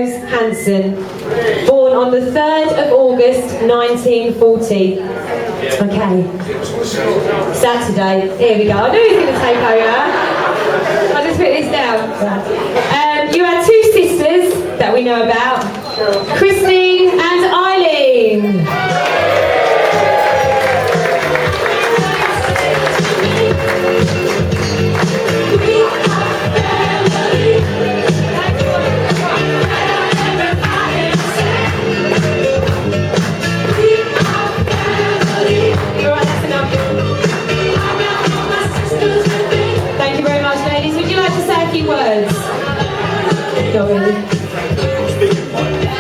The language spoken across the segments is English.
Rose Hanson, born on the 3rd of August 1940. Okay, Saturday, here we go. I knew he was going to take over. I'll just put this down. You had two sisters that we know about, Christine and Eileen. Words. Not really.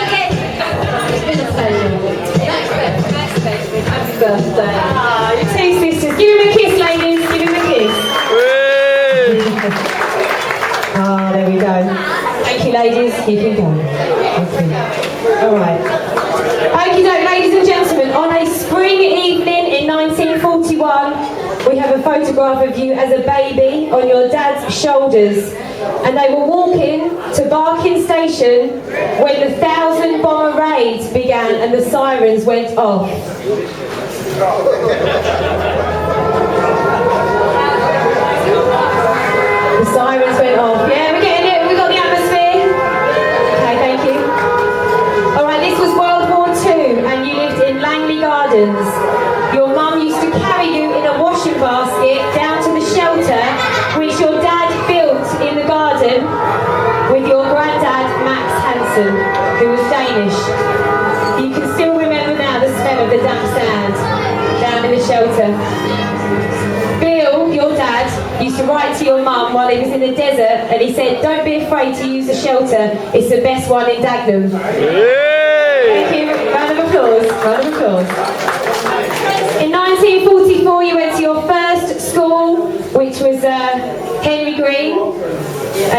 Okay. It's been a pleasure. Max Bedford. Happy birthday. Ah, your two sisters. Give him a kiss, ladies. Give him a kiss. Ah, there we go. Thank you, ladies. You can go. Okay. All right. Okie doke, ladies and gentlemen. On a spring evening in 1941, we have a photograph of you as a baby on your dad's shoulders. And they were walking to Barking Station when the 1,000 bomber raids began and the sirens went off. The sirens went off. Yeah, we're getting it. We got the atmosphere. Okay, thank you. All right, this was World War II and you lived in Langley Gardens. Your mum used to carry you in a washing basket down to the shelter which your dad built in the garden with your granddad Max Hansen, who was Danish. You can still remember now the smell of the damp sand down in the shelter. Bill, your dad, used to write to your mum while he was in the desert and he said, don't be afraid to use the shelter, it's the best one in Dagenham. Thank you, round of applause, round of applause. In 1944 you went to your first school, which was Henry Green,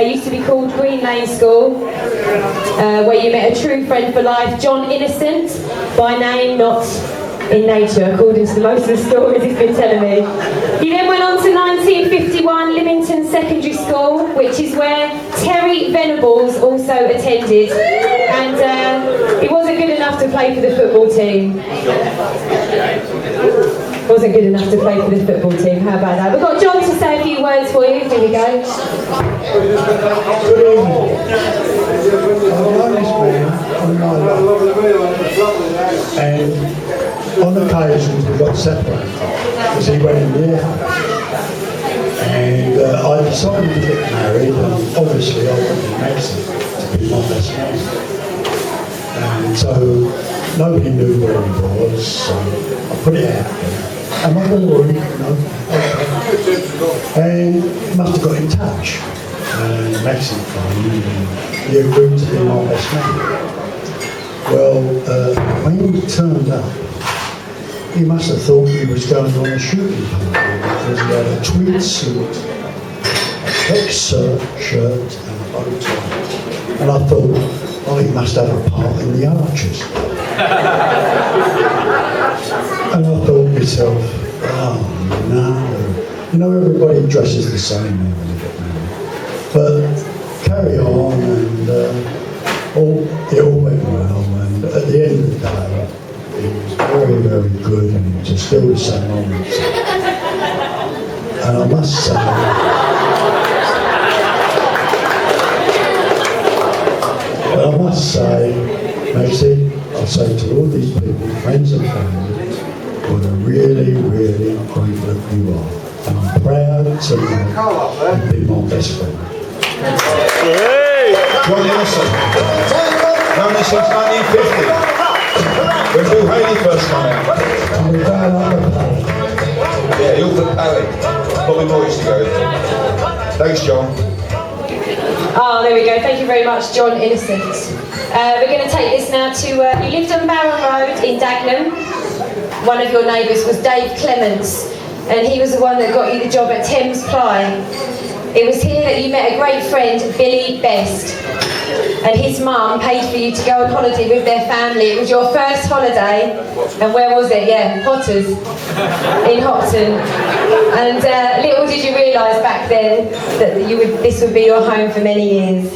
used to be called Green Lane School, where you met a true friend for life, John Innocent, by name, not in nature, according to most of the stories he's been telling me. You then went on to 1951 Lymington Secondary School, which is where Terry Venables also attended, and he wasn't good enough to play for the football team. Wasn't good enough to play for the football team. How about that? We've got John to say a few words for you. Here we go. Good evening. I've known this man all my life, and on occasions we got separated because he went in the air. And I decided to get married, and obviously I wanted Maxie to be my best man. And so nobody knew where he was, so I put it out there. And my boy, and must have got in touch. And Maxie phoned and he agreed to be my best man. Well, when he turned up, he must have thought he was going on a shooting party because he had a tweed suit, a check shirt and a bow tie. And I thought, oh, he must have a part in the Archers. And I thought to myself, oh no, you know everybody dresses the same when they get married. But carry on, and it all went well, and at the end of the day, it was very, very good, and it was still the same moments. And I must say, Maxie, I say to all these people, friends and family, what a really, really great look you are. And I'm proud to be my best friend. John Innocent, known as since 1950. When Bill Haley first came out. And we're going up the palace. Yeah, he offered Pally. Bobby Moore used to go. Thanks, John. Oh, there we go. Thank you very much, John Innocent. We're going to take this now to, you lived on Barrow Road in Dagenham. One of your neighbours was Dave Clements, and he was the one that got you the job at Thames Ply. It was here that you met a great friend, Billy Best, and his mum paid for you to go on holiday with their family. It was your first holiday, and where was it? Yeah, Potters, in Hopton. And little did you realise back then that this would be your home for many years.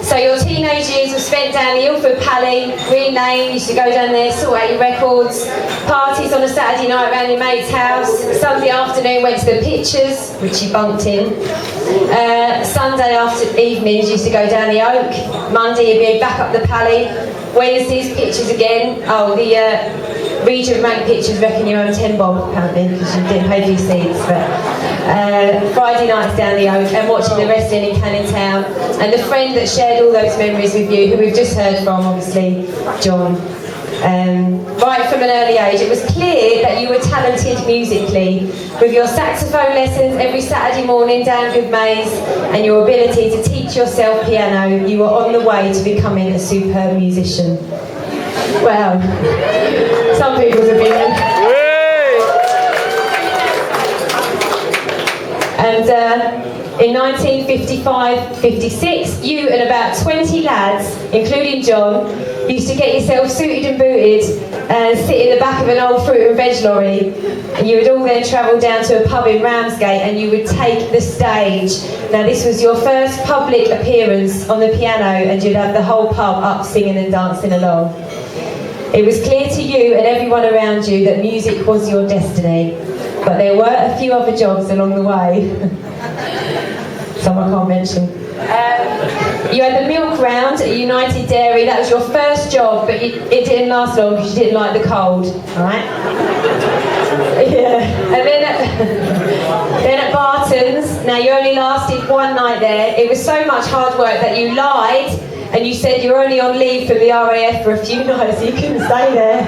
So your teenage years were spent down the Ilford Pally, Green Lane, used to go down there, sort out your records, parties on a Saturday night around your mate's house, Sunday afternoon went to the Pictures, which you bunked in, Sunday after evenings used to go down the Oak, Monday you'd be back up the Pally, Wednesdays Pictures again, the Regent Rank Pictures reckon you own 10 bob apparently because you didn't pay for your seats, but Friday nights down the Oak and watching the wrestling in Canning Town, and the friend that shared all those memories with you, who we've just heard from, obviously, John. Right from an early age, it was clear that you were talented musically, with your saxophone lessons every Saturday morning down Good Maze and your ability to teach yourself piano. You were on the way to becoming a superb musician. Well, some people's opinion. And in 1955-56, you and about 20 lads, including John, used to get yourself suited and booted and sit in the back of an old fruit and veg lorry, and you would all then travel down to a pub in Ramsgate and you would take the stage. Now this was your first public appearance on the piano, and you'd have the whole pub up singing and dancing along. It was clear to you and everyone around you that music was your destiny, but there were a few other jobs along the way. Some I can't mention. You had the milk round at United Dairy. That was your first job, but it didn't last long because you didn't like the cold. All right? Yeah. And then at Barton's. Now you only lasted one night there. It was so much hard work that you lied, and you said you were only on leave from the RAF for a few nights, so you couldn't stay there.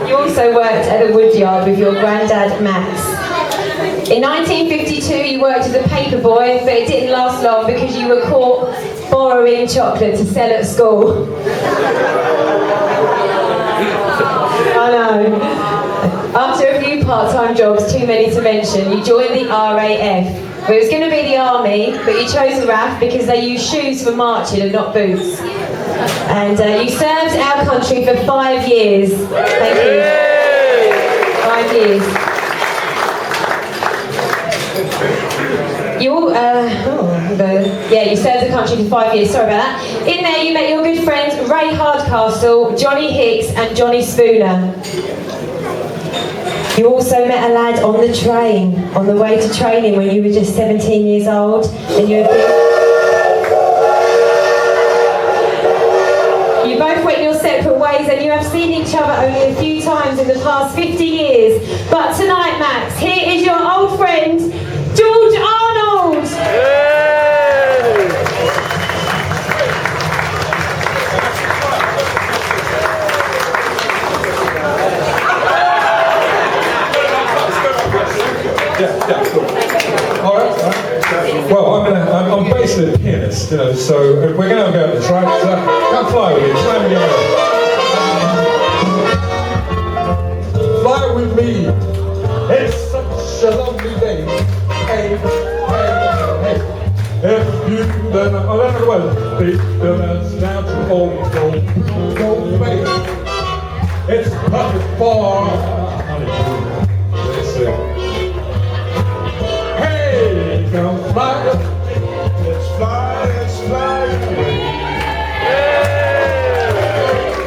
You also worked at the woodyard with your granddad Max. In 1952 you worked as a paper boy, but it didn't last long because you were caught borrowing chocolate to sell at school. I know. After a few part-time jobs, too many to mention, you joined the RAF. It was going to be the army, but you chose the RAF because they use shoes for marching and not boots. And you served our country for 5 years. Thank you. 5 years. You you served the country for 5 years, sorry about that. In there you met your good friends Ray Hardcastle, Johnny Hicks and Johnny Spooner. You also met a lad on the train, on the way to training when you were just 17 years old, and you both went your separate ways, and you have seen each other only a few times in the past 50 years. But tonight, Max, here is your old friend, George Arnold! Yeah, cool. All right. Well, I'm basically a pianist, so we're going to have a go at this, right? So, come fly with me, fly with me. Fly with me. It's such a lovely day. Hey, hey, hey. If you then I don't know what it's now to old go away. It's perfect for let's see. Come fly, let's fly away.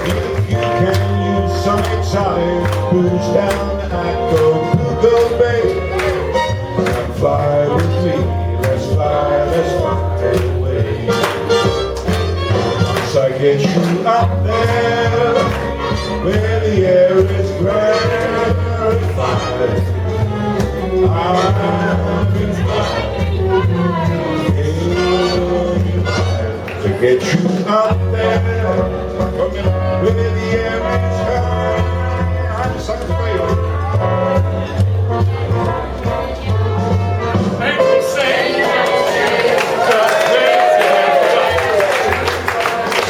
You can use some exotic booze down at Google Bay. Come fly with me, let's fly away. Once I get you out there, where the air is rarefied, to get you out there, where the air is high. I'm just like a favorite.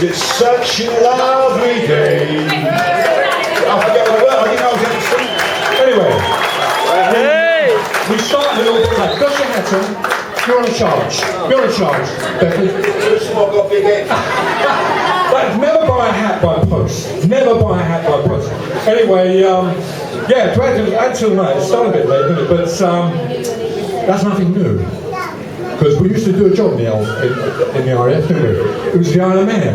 It's such a lovely day. I forget the word. I think I was going to sing. Anyway. We start with a little clap. Got your hat on. You're on a charge. You're on a charge, Becky. Got big head. But never buy a hat by post. Never buy a hat by post. Anyway, yeah, to add to the night. It started a bit late, but that's nothing new. because we used to do a job in the RAF, didn't we? It was the Isle of Man.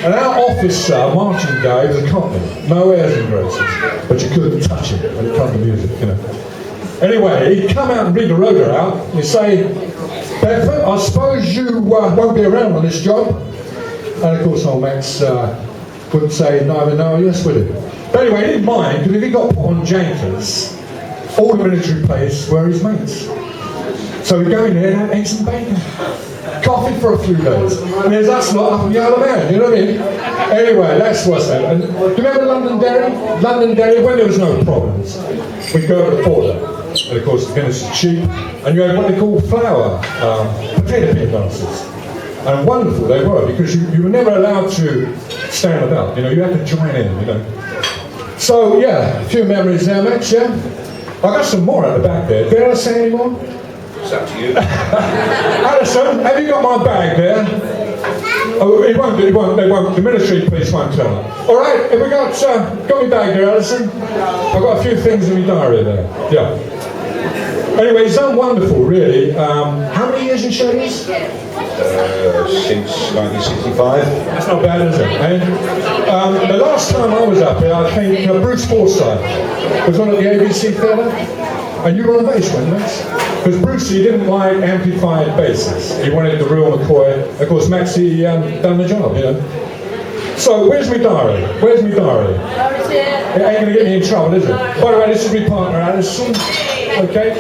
And our officer, marching day, was a Cockney. No airs and graces, but you couldn't touch him when it came to music, you know. Anyway, he'd come out and read the rota out, and he'd say, Bedford, I suppose you won't be around on this job. And of course, old Max wouldn't say neither no or yes, would he? But anyway, he didn't mind, because if he got put on Jankers, all the military players were his mates. So we'd go in there and have eggs and bacon. Coffee for a few days. And there's us lot up in the other man, you know what I mean? Anyway, that's what's that. And do you remember London Dairy? London Dairy, when there was no problems, we'd go over the border. And of course, the Guinness is cheap. And you had what they call flour, potato pit dances. And wonderful they were, because you were never allowed to stand about, you know, you had to join in, you know. So, yeah, a few memories there, Max, yeah? I got some more at the back there. Did I say any more? It's up to you. Alison, have you got my bag there? Oh, they won't, the military police won't tell them. All right, have we got my bag there, Alison? I've got a few things in my diary there, yeah. Anyway, he's done wonderful, really. How many years in shows? Since 1965. That's not bad, is it? And the last time I was up here, I think Bruce Forsyth was on at the ABC Theatre, and you were on bass, weren't you? Because Brucey didn't like amplified basses. He wanted the real McCoy. Of course, Maxie done the job, you know. So, where's my diary? Where's my diary? It ain't going to get me in trouble, is it? By the way, this is my partner, Alison. Okay,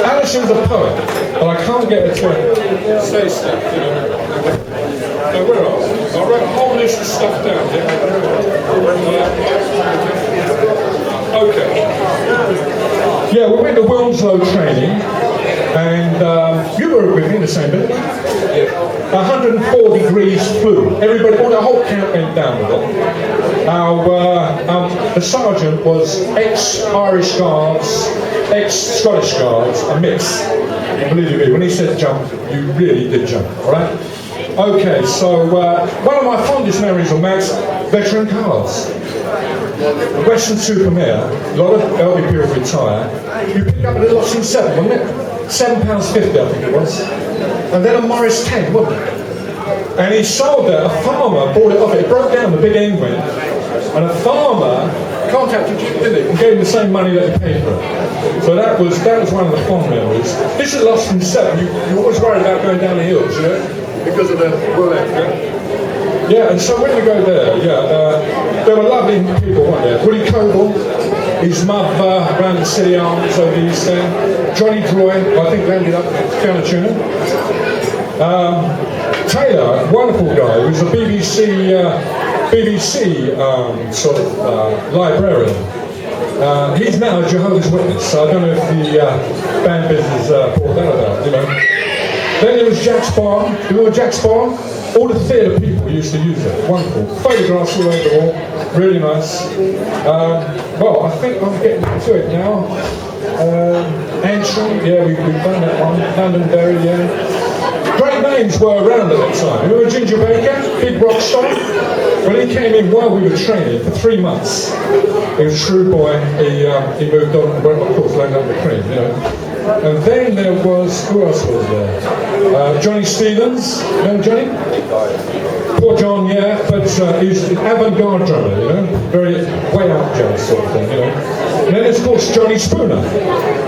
Alison's a poet, but I can't get her to say stuff, you know. Now, where are we? I wrote a whole list of stuff down here. Okay. Yeah, we went to Wilmslow training, and you were with me in the same bit. 104 degrees flew. Everybody, all the whole camp went down with it. The sergeant was ex-Irish Guards, ex-Scottish Guards, a mix. Believe me, when he said jump, you really did jump, all right? Okay, so one of my fondest memories of Max, veteran cars. Western Supermare, a lot of elderly people retire. You picked up a little Austin 7, wasn't it? £7.50, I think it was. And then a Morris 10, wasn't it? And he sold it, a farmer bought it off it broke down, the big end went. And a farmer contacted you, didn't he? And gave him the same money that he paid for it. So that was one of the fond memories. This is Austin 7, you're always worried about going down the hills, you know? Because of the bullet, yeah, and so when we go there, there were lovely people, weren't there? Woody Coble, his mother ran the City Arms over the East End. Johnny Droy, I think landed up at Piano Tuner. Taylor, wonderful guy, who was a BBC sort of librarian. He's now a Jehovah's Witness, so I don't know if the band business brought that about, you know. Then there was Jack Spahn. You remember Jack Spahn? All the theatre people used to use it. Wonderful. Photographs all over the wall. Really nice. Well, I think I'm getting to it now. Antrim, yeah, we've done that one. London Dairy, yeah. Great names were around at that time. Remember Ginger Baker? Big rock star? When he came in while we were training for 3 months, he was a shrewd boy. He moved on and went, of course, landed up the cream, you know. And then there was, who else was there? Johnny Stevens, remember Johnny? Poor John, yeah, but he's an avant-garde drummer, you know, very way out jazz sort of thing, you know. And then there's, of course, Johnny Spooner,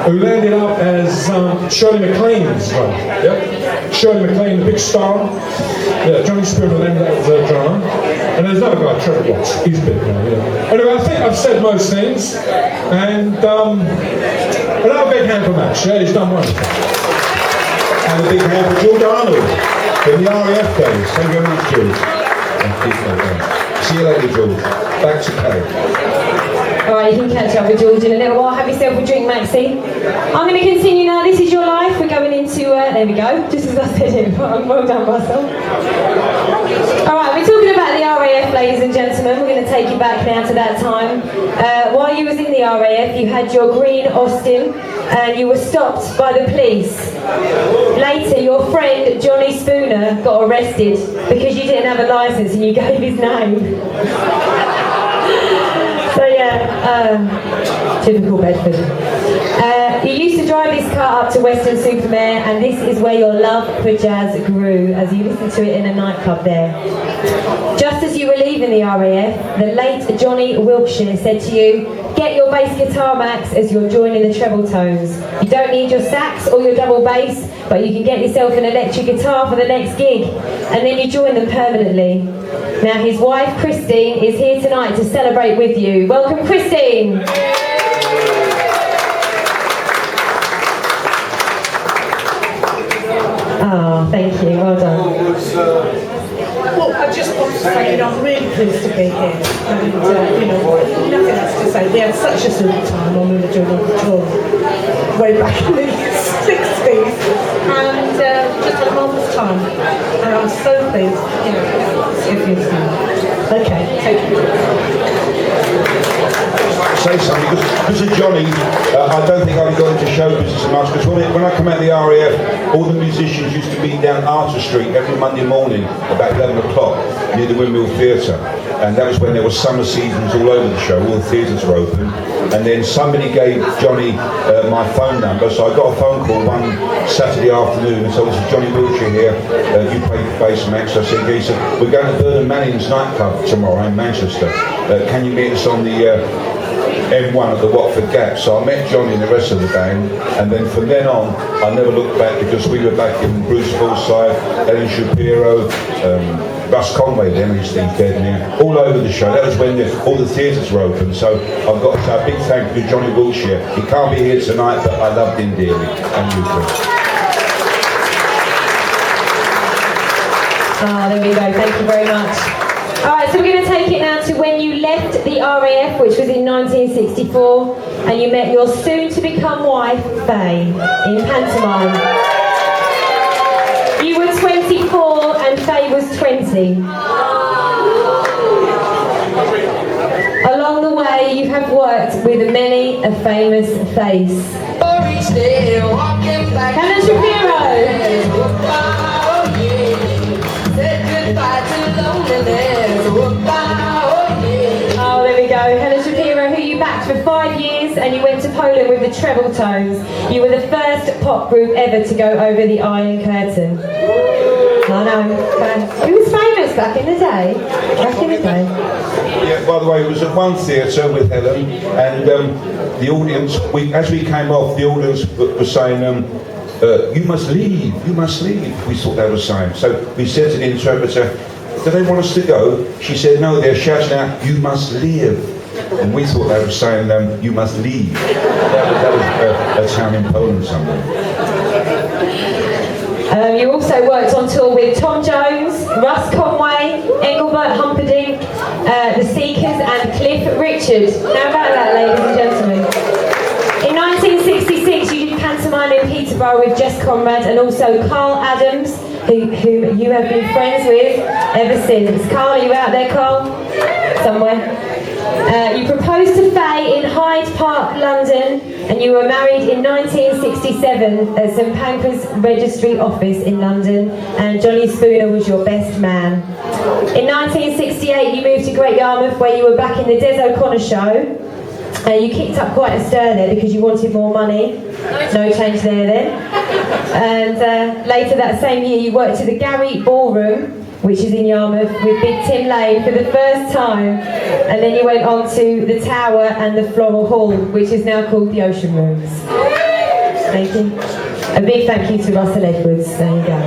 who landed up as Shirley MacLaine's drummer, yeah? Shirley MacLaine, the big star. Yeah, Johnny Spooner landed up as a drummer. And there's another guy, Treble Tones, he's big now, you know. Anyway, I think I've said most things, and another big hand for Max, yeah, he's done wonderful. And a big hand for George Arnold from the RAF days. Thank you very much, George. See you later, George. Back to Pay. Alright, you can catch up with George in a little while. Have yourself a drink, Maxie. I'm going to continue now. This is your life. We're going into, there we go, just as I said it. Well done, Russell. Alright, we're talking about the RAF, ladies and gentlemen. We're going to take you back now to that time. While you was in the RAF, you had your green Austin and you were stopped by the police. Later, your friend Johnny Spooner got arrested because you didn't have a licence and you gave his name. So yeah, typical Bedford. You used to drive this car up to Weston-super-Mare, and this is where your love for jazz grew, as you listened to it in a nightclub there. Just as you were leaving the RAF, the late Johnny Wilkshire said to you, "Get your bass guitar, Max, as you're joining the Treble Tones. You don't need your sax or your double bass, but you can get yourself an electric guitar for the next gig." And then you joined them permanently. Now his wife, Christine, is here tonight to celebrate with you. Welcome, Christine. Oh, thank you. Well done. Well, I just want to say, I'm really pleased to be here. And, nothing else to say. We had such a sweet time when we were doing the tour way back in the 60s. And just a marvellous time. And I'm so pleased, if you Okay, take it. Say something, because of Johnny, I don't think I've got into show business so much, because when I come out of the RAF, all the musicians used to meet down Arthur Street every Monday morning about 11 o'clock near the Windmill Theatre, and that was when there were summer seasons all over the show, all the theatres were open, and then somebody gave Johnny my phone number, so I got a phone call one Saturday afternoon and said, "This is Johnny Wiltshire here, you play bass, Max." I said, "He said, we're going to Burnham Manning's nightclub tomorrow in Manchester, can you meet us on the M1 at the Watford Gap?" So I met Johnny and the rest of the band, and then from then on I never looked back, because we were back in Bruce Forsyth, Ellen Shapiro, Russ Conway, then he's dead now, all over the show. That was when all the theatres were open. So I've got to say a big thank you to Johnny Wiltshire. He can't be here tonight, but I loved him dearly, and you too. Oh, there we go. Thank you very much. Alright, so we're going to take it now to when you left the RAF, which was in 1964, and you met your soon-to-become wife, Faye, in pantomime. You were 24 and Faye was 20. Along the way, you have worked with many a famous face. Helen Shapiro. Oh, there we go. Helen Shapiro, who you backed for 5 years, and you went to Poland with the Treble Tones. You were the first pop group ever to go over the Iron Curtain. I know. Who was famous back in the day? Yeah, by the way, it was at one theatre with Helen, and the audience, as we came off, the audience was saying, "You must leave, you must leave," we thought they were saying. So we said to the interpreter, "Do they want us to go?" She said, "No, they're shouting out, 'You must live.'" And we thought they were saying, "You must leave." That was a town in Poland somewhere. You also worked on tour with Tom Jones, Russ Conway, Engelbert Humperdinck, The Seekers and Cliff Richard. How about that, ladies and gentlemen? In 1966 you did pantomime in Peterborough with Jess Conrad and also Carl Adams, whom you have been friends with ever since. Carl, are you out there, Carl? Somewhere. You proposed to Faye in Hyde Park, London, and you were married in 1967 at St Pancras Registry Office in London, and Johnny Spooner was your best man. In 1968 you moved to Great Yarmouth, where you were back in the Des O'Connor show. You kicked up quite a stir there because you wanted more money. No change there then. And later that same year you worked at the Gary Ballroom, which is in Yarmouth, with Big Tim Lane for the first time, and then you went on to the Tower and the Floral Hall, which is now called the Ocean Rooms. Thank you. A big thank you to Russell Edwards. There you go.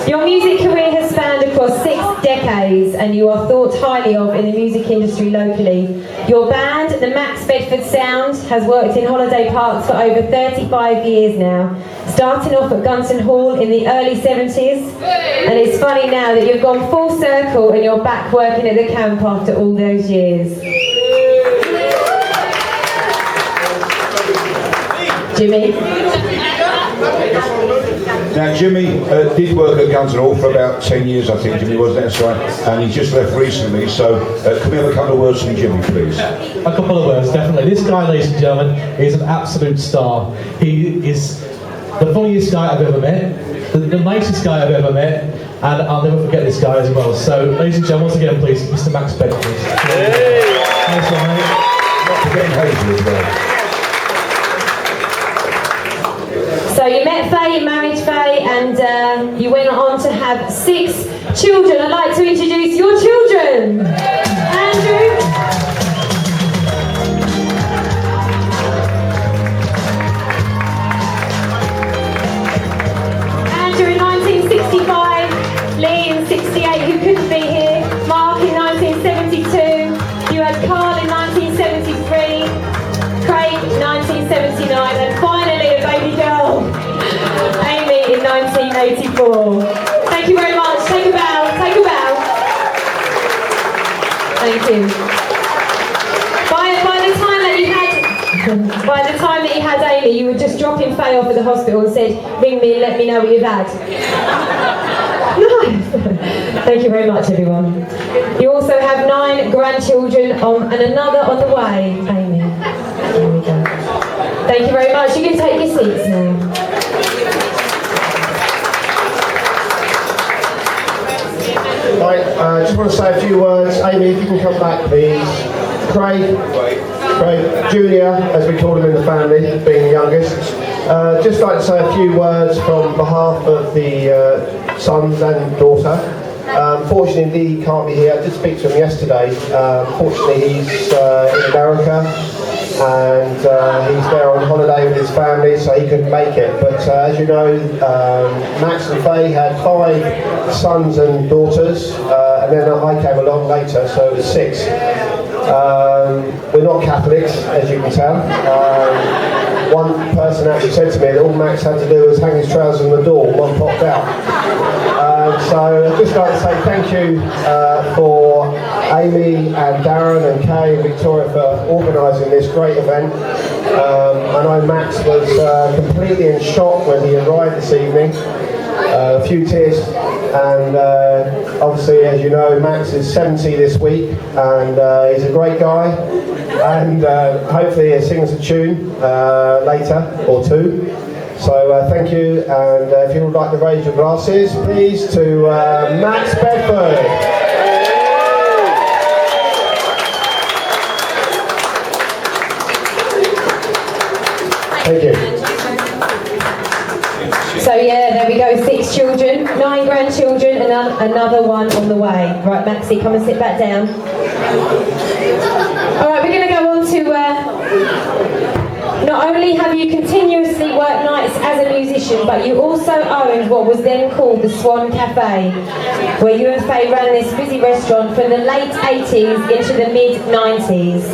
Your music career has spanned across 6 decades, and you are thought highly of in the music industry locally. Your band, the Max Bedford Sound, has worked in holiday parks for over 35 years now, starting off at Gunton Hall in the early 70s, and it's funny now that you've gone full circle and you're back working at the camp after all those years. Jimmy? Now Jimmy did work at Gunton Hall for about 10 years, I think, Jimmy, wasn't that right? And he just left recently, so can we have a couple of words from Jimmy, please? A couple of words, definitely. This guy, ladies and gentlemen, is an absolute star. He is the funniest guy I've ever met, the nicest guy I've ever met, and I'll never forget this guy as well. So, ladies and gentlemen, once again, please, Mr. Max Bedford. Hey. Nice one, mate. Not forgetting Hazel as well. So you met Faye, you married Faye, and you went on to have 6 children. I'd like to introduce your children. Andrew. Andrew in 1965, Lee in 68, who couldn't be here, Mark in 1972, you had Carl in 1973, Craig 1979, and finally a baby girl, Amy in 1984. Thank you very much. Take a bow. Take a bow. Thank you. By the time that you had Amy, you were just dropping Faye off at the hospital and said, "Ring me and let me know what you've had." Nice. Thank you very much, everyone. You also have 9 grandchildren and another on the way, Amy. There we go. Thank you very much. You can take your seats now. Right, just want to say a few words. Amy, if you can come back, please. Craig Junior, as we call him in the family, being the youngest. Just like to say a few words from behalf of the sons and daughter. Fortunately, Lee can't be here. I did speak to him yesterday. Fortunately, he's in America, and he's there on holiday with his family, so he couldn't make it. But as you know, Max and Faye had 5 sons and daughters, and then I came along later, so it was 6. We're not Catholics, as you can tell. One person actually said to me that all Max had to do was hang his trousers on the door, and one popped out. So I'd just like to say thank you for Amy and Darren and Kay and Victoria for organising this great event. I know Max was completely in shock when he arrived this evening. A few tears, and obviously, as you know, Max is 70 this week, and he's a great guy, and hopefully he'll sing us a tune later or 2. So thank you, and if you would like to raise your glasses, please, to Max Bedford. Thank you. So yeah, there we go, 6 children, 9 grandchildren, and another one on the way. Right, Maxie, come and sit back down. All right, we're going to go on to, not only have you continuously worked nights as a musician, but you also owned what was then called the Swan Cafe, where you and Faye ran this busy restaurant from the late 80s into the mid-90s.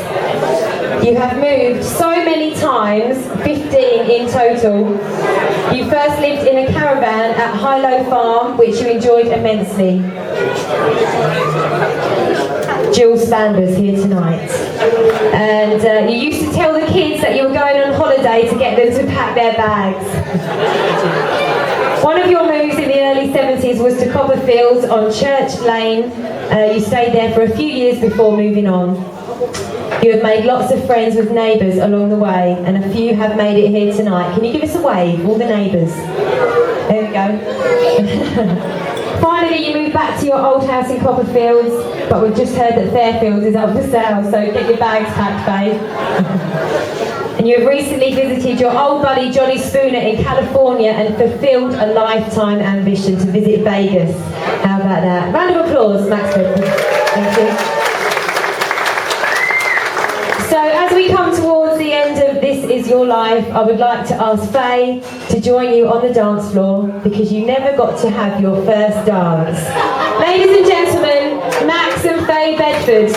You have moved so many times, 15 in total. You first lived in a caravan at Hilo Farm, which you enjoyed immensely. Jill Sanders here tonight. And you used to tell the kids that you were going on holiday to get them to pack their bags. One of your moves in the early 70s was to Copperfields on Church Lane. You stayed there for a few years before moving on. You have made lots of friends with neighbours along the way, and a few have made it here tonight. Can you give us a wave, all the neighbours? There we go. Finally, you moved back to your old house in Copperfields, but we've just heard that Fairfields is up for sale, so get your bags packed, Faye. And you have recently visited your old buddy Johnny Spooner in California and fulfilled a lifetime ambition to visit Vegas. How about that? Round of applause, Max Bedford. Thank you. So as we come towards the end of This Is Your Life, I would like to ask Faye to join you on the dance floor, because you never got to have your first dance. Ladies and gentlemen, Max and Faye Bedford.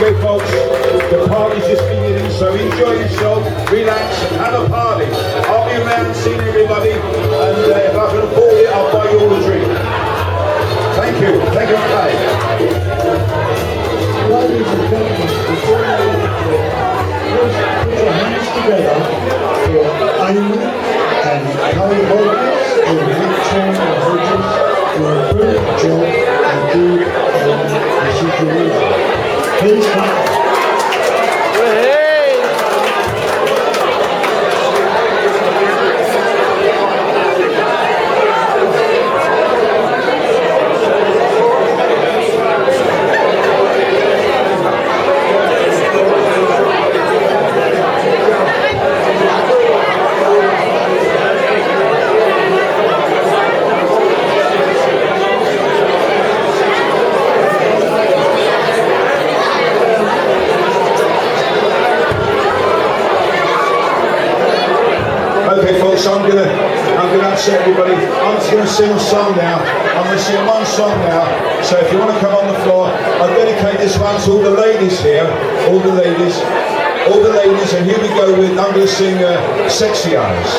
Okay, folks, the party's just beginning, so enjoy yourself, relax, and have a party. I'll be around seeing everybody, and if I can afford it, I'll buy you all a drink. Thank you. Thank you, okay. Ladies and gentlemen, before we leave here, please put your hands together for Amy and Cody Hodges who are Victoria Hodges for a brilliant job and do the situation. Please come. So I'm gonna upset everybody. I'm just gonna sing a song now. I'm gonna sing one song now. So if you want to come on the floor, I dedicate this one to all the ladies here, all the ladies, and here we go with. I'm gonna sing "Sexy Eyes."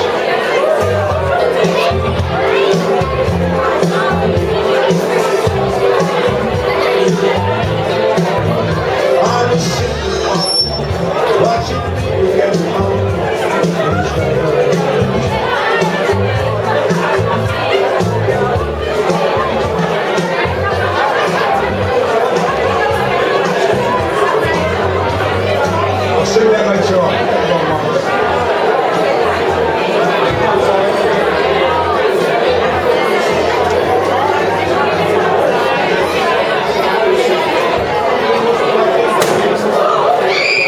I'm sitting watching you get home. I'll sing that later on.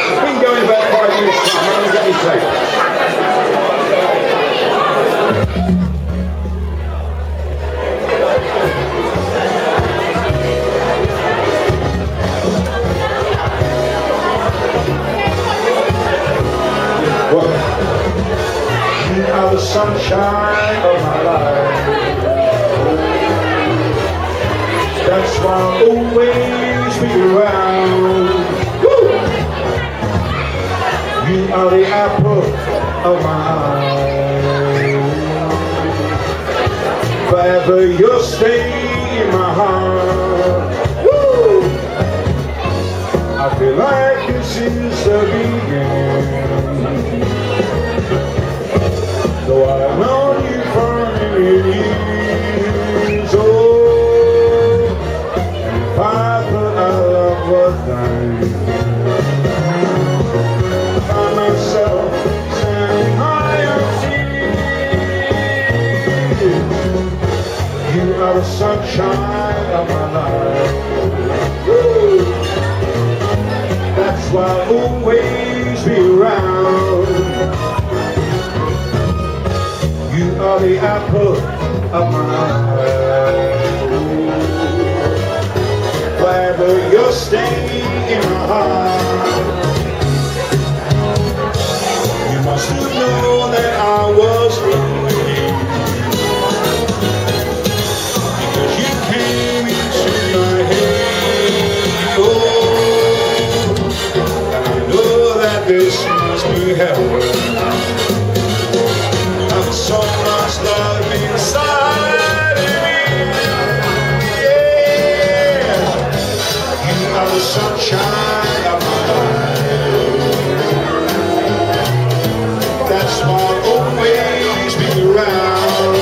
It's been going about 5 minutes now. I'm going to get me tape. You are the sunshine of my life. That's why I'll always be around. Woo! You are the apple of my eye. Forever you'll stay in my heart. Woo! I feel like this is the beginning. Though I've known you for a million years, oh, and if I thought our love was dying, I find myself standing high on tears. You are the sunshine of my life. Woo! That's why I'll always be around. You are the apple of my eye. Wherever you're staying in my heart, you must have known that I was lonely, because you came into my head. Oh, and I know that this must be heaven. So much love inside of me, yeah. You are the sunshine of my life. That's why I'll always be around.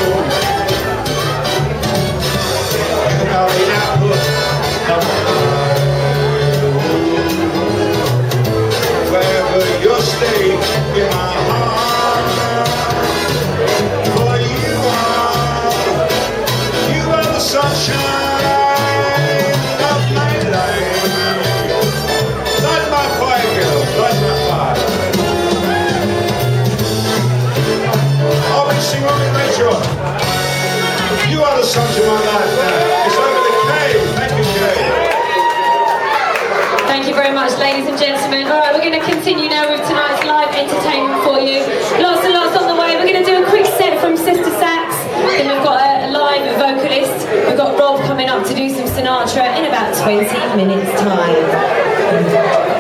You are the apple of my eye. Wherever you'll stay in my heart. Sunshine of my life. Light my fire, girls, light my fire. I'll be singing on it later on. You are the sunshine of my life now. It's over the cave. Thank you, Jay. Thank you very much, ladies and gentlemen. All right, we're going to continue now with tonight's live entertainment for you. Lots and lots on the way. We're going to do a quick set from Sister Sax. Then we've got a live vocalist. We've got Rob coming up to do some Sinatra in about 20 minutes' time.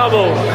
Couple.